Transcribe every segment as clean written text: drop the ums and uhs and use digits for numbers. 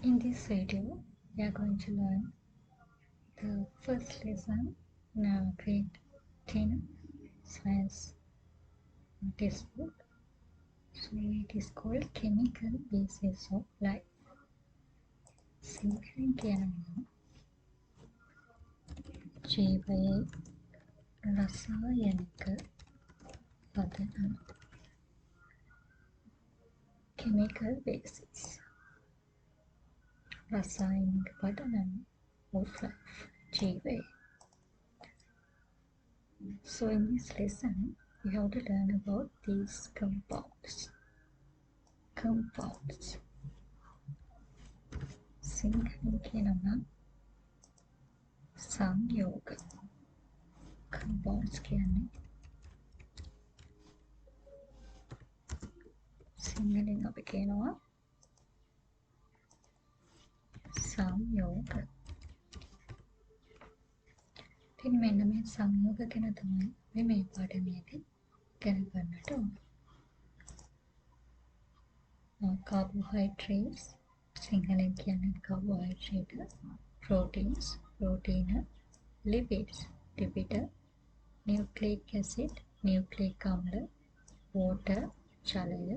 In this video, we are going to learn the first lesson in our grade 10 science textbook. So it is called Chemical Basis of Life. සිංහලෙන් කියනවා ජීවයේ රසායනික පදනම. Chemical basis. රසායනික පදනම of life. ජීවය. So in this lesson, we have to learn about these compounds. සිංහලෙන් කියනවා සංයෝග. compounds කියන්නේ සිංහලෙන් අපි කියනවා සංයෝග. ඉතින් මෙන්න මේ සංයෝග ගැන තමයි අපි මේ පාඩමේදී ඉගෙන ගන්නට ඕන. carbohydrates සිංහලෙන් කියන්නේ carbohydrate, proteins, protein, lipids, lipid, nucleic acid, nucleic amla, water, ජලය,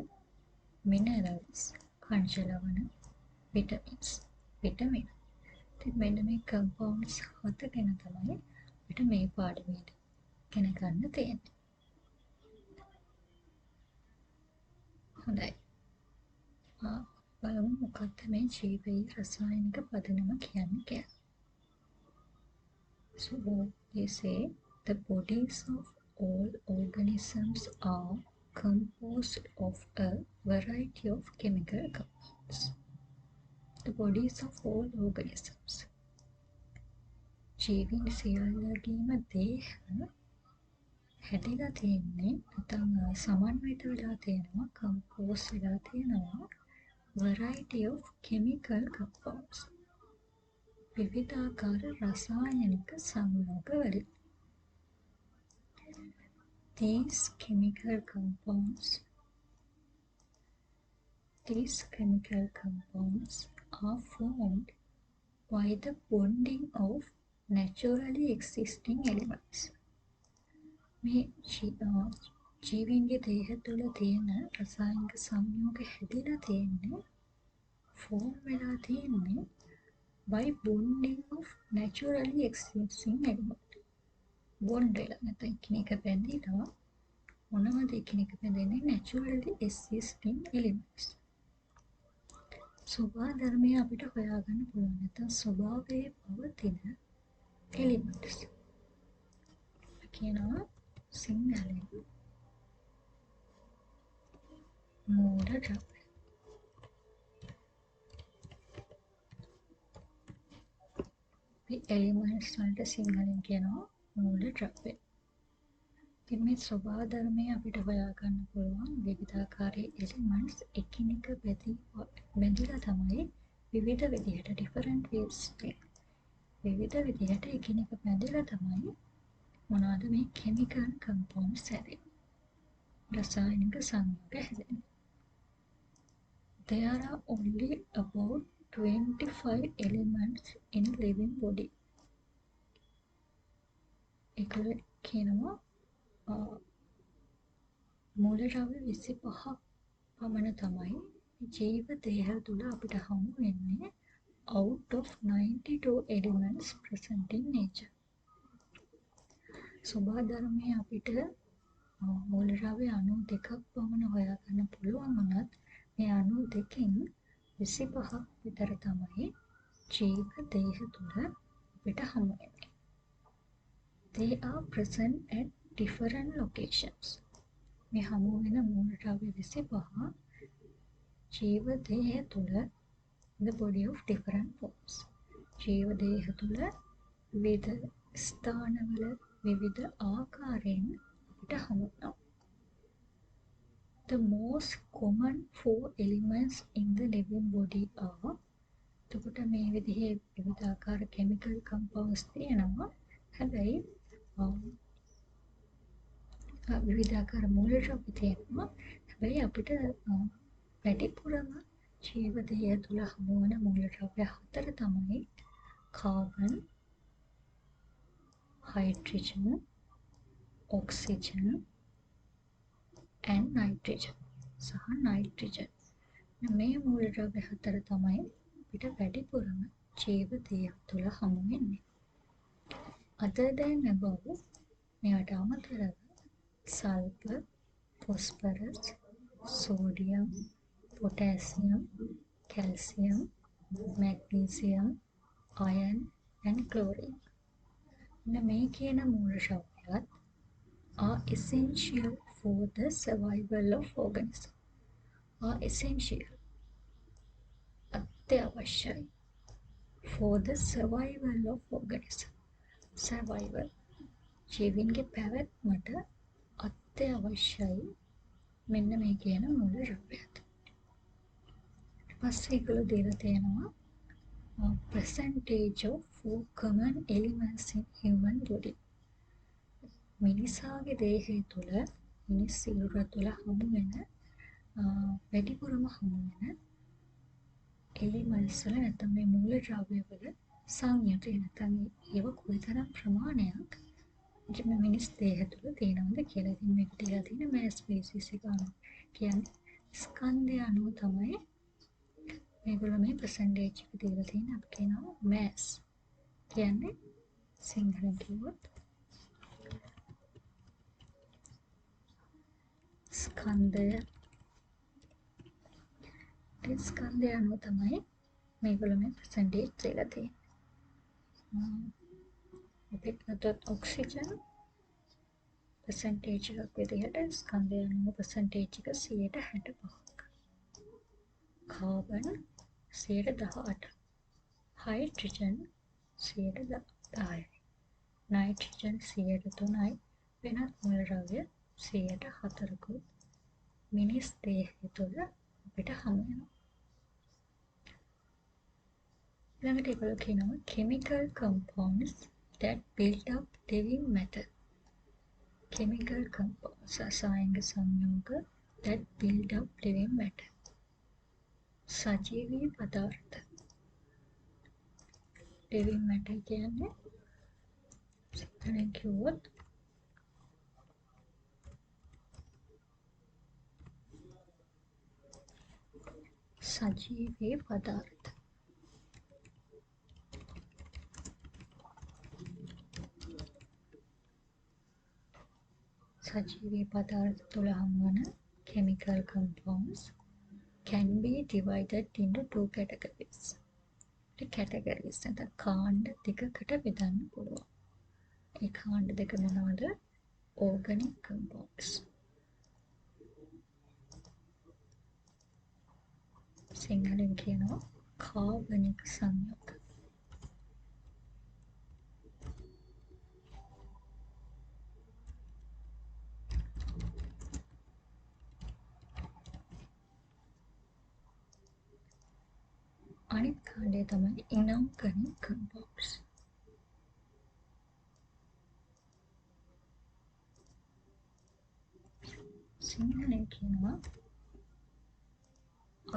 minerals, khaniජ ලවණ, vitamins, vitamin. ඉතින් මෙන්න මේ compounds 7 ගැන තමයි අපිට මේ පාඩමේදී ඉගෙන ගන්න තියෙන්නේ. හොඳයි. බලමු මොකක්ද මේ ජීවයේ රසායනික පදනම කියන්නේ කියලා. So they say the bodies of all organisms are composed of a variety of chemical compounds. The bodies of all organisms. ජීවීන් සියල්ලගේම දේහ හැදිලා තියෙන්නේ නැත්නම් සමන්විත වෙලා තියෙනවා, කම්පෝස් වෙලා තියෙනවා variety of chemical compounds. විවිධාකාර රසායනික සංයෝග වලින්. These chemical compounds are formed by the bonding of naturally existing elements. මේ ජීවීන්ගේ දේහ තුළ තියෙන රසායනික සංයෝග හැදිලා තියෙන්නේ form වෙලා තියෙන්නේ by bonding of naturally existing elements. bond වෙලා නැත්නම් එකිනෙක බැඳිලා මොනවද එකිනෙක බැඳෙන්නේ naturally existing elements. ස්වභාව ධර්මය අපිට හොයාගන්න පුළුවන්. නැත්නම් ස්වභාවයේ පවතින elements. කියනවා සිංහලෙන් මූල ද්‍රව්‍ය. මේ elements වලට සිංහලෙන් කියනවා මූල ද්‍රව්‍ය. ඉතින් මේ ස්වභාව ධර්මය අපිට හොයාගන්න පුළුවන් විවිධාකාරයේ elements එකිනෙක බැඳිලා තමයි විවිධ විදිහට different ways විවිධ විදිහට එකිනෙක බැඳිලා තමයි මොනවද මේ chemical compounds හැදෙන්නේ. රසායනික සංයෝග හැදෙන්නේ. There are only about 25 elements in a living body. ඒකල කියනවා මූල ද්‍රව්‍ය 25ක් පමණ තමයි ජීව දේහ තුළ අපිට හමු වෙන්නේ out of 92 elements present in nature. ස්වභාව ධර්මයේ අපිට මූල ද්‍රව්‍ය 92ක් පමණ හොයාගන්න පුළුවන් වුණත් මේ 92කින් 25ක් විතර තමයි ජීව දේහ තුළ අපිට හමු වෙන්නේ. They are present at different locations. මේ හමු වෙන මූල ද්‍රව්‍ය 25 ජීව දේහ තුළ the body of different forms. ජීව දේහ තුළ විවිධ ස්ථානවල විවිධ ආකාරයෙන් අපිට හමු වෙනවා. The most common 4 elements in the living body are. එතකොට මේ විදිහේ විවිධාකාර chemical compounds තියෙනවා. හැබැයි විවිධාකාර මූල ද්‍රව්‍ය තියෙනවා. හැබැයි අපිට වැඩිපුරම ජීවදේය තුළ හමුවන මූලද්‍රව්‍ය 4 තමයි carbon, hydrogen, oxygen and nitrogen සහ නයිට්‍රජන්. මේ මූලද්‍රව්‍ය 4 තමයි අපිට වැඩිපුරම ජීවදේය තුළ හමු වෙන්නේ. Other than above, මෙයට අමතරව sulphur, phosphorus, sodium, potassium, calcium, magnesium, iron and chlorine. මේ කියන මූලද්‍රව්‍යයන් are essential for the survival of organism. Are essential අත්‍යවශ්‍යයි for the survival of organism. Survival ජීවීන්ගේ පැවැත්මට අත්‍යවශ්‍යයි මෙන්න මේ කියන මූලද්‍රව්‍යයන්. පස්සේ ඒගොල්ලෝ දීලා තියෙනවා percentage of 4 common elements in human body. මිනිසාගේ දේහය තුළ මිනිස් සිරුර තුළ හමු වෙන වැඩිපුරම හමු වෙන එලිමන්ට්ස් වල නැත්නම් මේ මූලද්‍රව්‍ය වල සංයුතය නැත්නම් ඒව කොයිතරම් ප්‍රමාණයක් මිනිස් දේහය තුළ තියෙනවද කියලා. ඉතින් මේක තියලා තියෙන mass basis එක අනුව කියන්නේ ස්කන්ධය අනුව තමයි මේගොල්ලෝ මේ percentage එක දීලා තියෙන. අපි කියනවා mass කියන්නේ සිංහලෙන් කිව්වොත් ස්කන්ධය. ඒ ස්කන්ධය අනුව තමයි මේගොල්ලෝ මේ percentage දීලා තියෙන්නේ. අපි ගත්තොත් ඔක්සිජන් percentage එකක් විදිහට ස්කන්ධය අනුව percentage එක 65%ක්. කාබන් 18%. හයිඩ්‍රජන් 10%යි. නයිට්‍රජන් 3%යි. වෙනත් මූලද්‍රව්‍ය 4%කුත් මිනිස් දේහය තුළ අපිට හමු වෙනවා. ඊළඟට ඒගොල්ලෝ කියනවා chemical compounds that build up living matter. Chemical compounds රසායනික සංයෝග that build up living matter. සජීවී පදාර්ථ. living matter කියන්නේ සිංහලෙන් කිව්වොත් සජීවී පදාර්ථ. සජීවී පදාර්ථ තුළ හමුවන chemical compounds can be divided into 2 categories. categories නැත්නම් කාණ්ඩ දෙකකට බෙදන්න පුළුවන්. ඒ කාණ්ඩ දෙක මොනවද? organic compounds. සිංහලෙන් කියනවා කාබනික සංයෝග. අනිත් කාණ්ඩය තමයි inorganic compounds. සිංහලෙන් කියනවා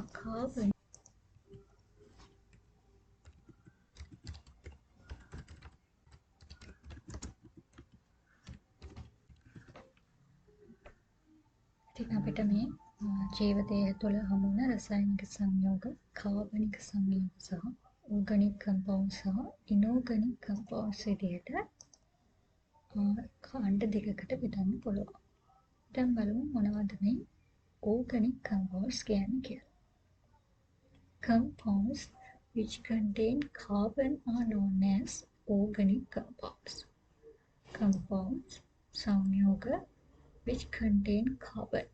අකාබනික. ඉතින් අපිට මේ ජීවදේහ තුළ හමුවන රසායනික සංයෝග, කාබනික සංයෝග සහ ඕගනික් කම්පවුන්ඩ් සහ ඉනෝගනික් කම්පවුන්ඩ්ස් විදිහට කාණ්ඩ දෙකකට බෙදන්න පුළුවන්. දැන් බලමු මොනවද මේ ඕගනික් කම්පවුන්ඩ්ස් කියන්නේ කියලා. Compounds which contain carbon are known as organic compounds. Compounds සංයෝග which contain carbon.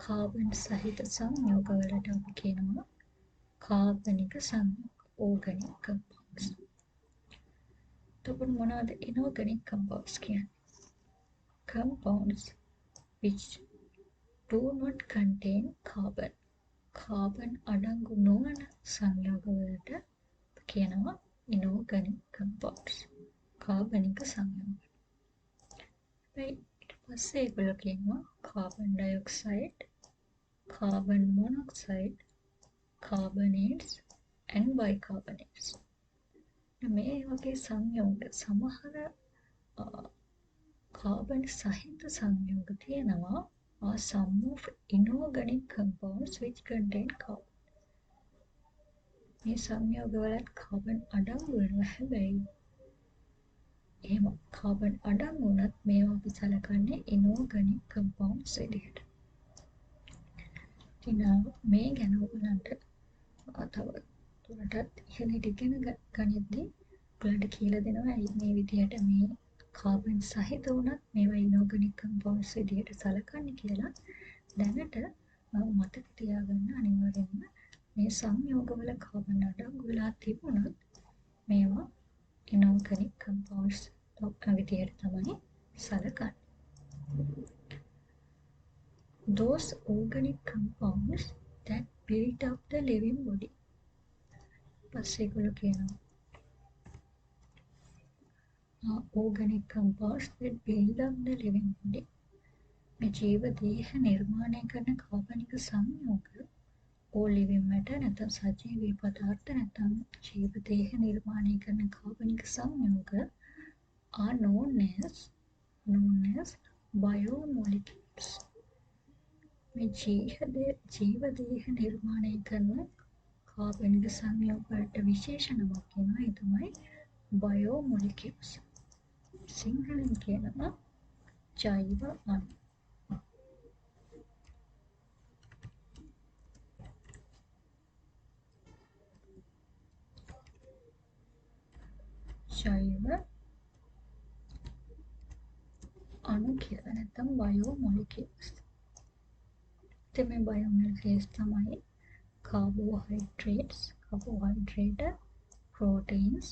Carbon සහිත සංයෝගවලට අපි කියනවා කාබනික සංයෝග, organic compounds. එතකොට මොනවද inorganic compounds කියන්නේ? Compounds which do not contain carbon. Carbon අඩංගු නොවන සංයෝගවලට කියනවා inorganic compounds. කාබනික සංයෝග. ඊට පස්සේ ඒගොල්ලෝ කියනවා carbon dioxide, carbon monoxide, carbonates and bicarbonates. මේ වගේ සංයෝග සමහර කාබන් සහිත සංයෝග තියෙනවා are some of inorganic compounds which contain carbon. මේ සංයෝගවලත් කාබන් අඩංගු වෙනවා. හැබැයි එහෙම කාබන් අඩංගු වුණත් මේවා අපි සලකන්නේ inorganic compounds විදිහට. ඉතින් මේ ගැන ඔයගලන්ට තව දුරටත් ඉහළට ඉගෙන ගනිද්දී ඔයාලට කියලා දෙනවා ඇයි මේ විදිහට මේ කාබන් සහිත වුණත් මේවා inorganic compounds විදිහට සලකන්නේ කියලා. දැනට මතක තියාගන්න අනිවාර්යෙන්ම මේ සංයෝගවල කාබන් අඩංගු වෙලා තිබුණත් මේවා inorganic compounds විදිහට තමයි සලකන්නේ. Those organic compounds that build up the living body. පස්සේ ඒගොල්ලෝ කියනවා organic compounds that build up the living body. මේ ජීව දේහ නිර්මාණය කරන කාබනික සංයෝග or living matter නැත්නම් සජීවී පදාර්ථ නැත්නම් ජීව දේහ නිර්මාණය කරන කාබනික සංයෝග are known as biomolecules. මේ ජීව දේහ නිර්මාණය කරන කාබනික සංයෝග වලට විශේෂ නමක් කියනවා. ඒ තමයි biomolecules. සිංහලෙන් කියනවා ජෛව අණු. ජෛව අණු කියලා නැත්නම් biomolecules. මේ biomolecules තමයි carbohydrates, proteins,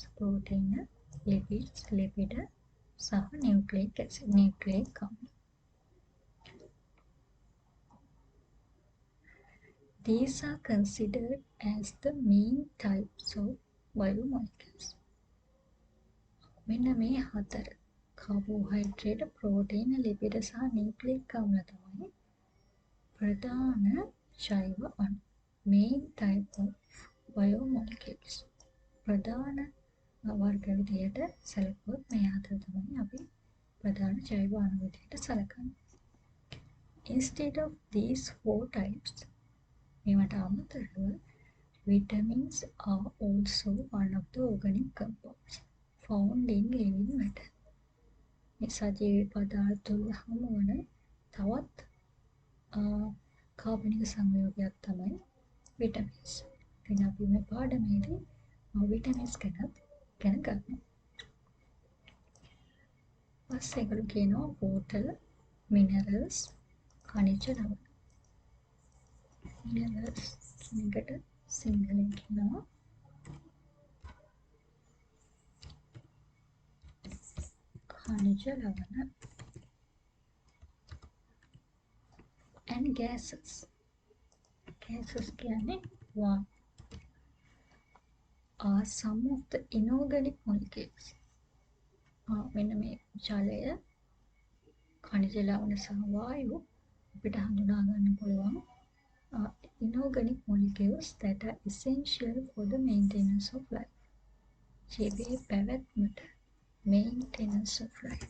lipids, සහ nucleic acid, nucleic acid. These are considered as the main types of biomolecules. මෙන්න මේ හතර carbohydrate, protein, lipid සහ nucleic acid තමයි ප්‍රධාන ජෛව අණු. main type of biomolecules. ප්‍රධාන වර්ග විදිහට සැලකුවොත් මේ හතර තමයි අපි ප්‍රධාන ජෛව අණු විදිහට සැලකන්නේ. Instead of these four types, මේවට අමතරව vitamins are also one of the organic compounds found in living matter. මේ සජීවී පදාර්ථ වල හමු වන තවත් කාබනික සංයෝගයක් තමයි vitamins. ඉතින් අපි මේ පාඩමේදී vitamins ගැන ගන්නවා. පස්සේ ඒගොල්ලෝ කියනවා water, minerals, khනිජ ලවණ. minerals කියන එකට සිංහලෙන් කියනවා khනිජ ලවණ. and gases. Gases කියන්නේ වායු. are some of the inorganic molecules. මෙන්න මේ ජලය, khනිජ ලවණ සහ වායු අපිට හඳුනා ගන්න පුළුවන් inorganic molecules that are essential for the maintenance of life. ජීවයේ පැවැත්මට maintenance of life.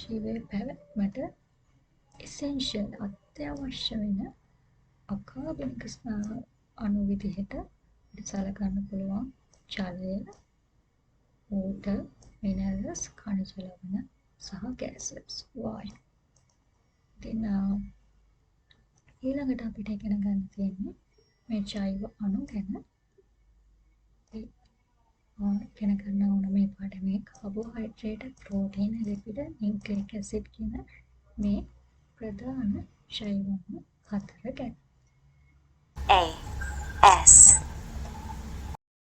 ජීවයේ පැවැත්මට essential අත්‍යවශ්‍ය වෙන අකාබනික අණු විදිහට සැලකන්න පුළුවන් ජලය, water, minerals, khනිජ ලවණ සහ gases, වායු. ඉතින් ඊළඟට අපිට ඉගෙන ගන්න තියෙන්නේ මේ ජෛව අණු ගැන. ඉගෙන ගන්න ඕන මේ පාඩමේ carbohydrate, protein, lipid, nucleic acid කියන මේ ප්‍රධාන ජෛව අණු හතර ගැන. A S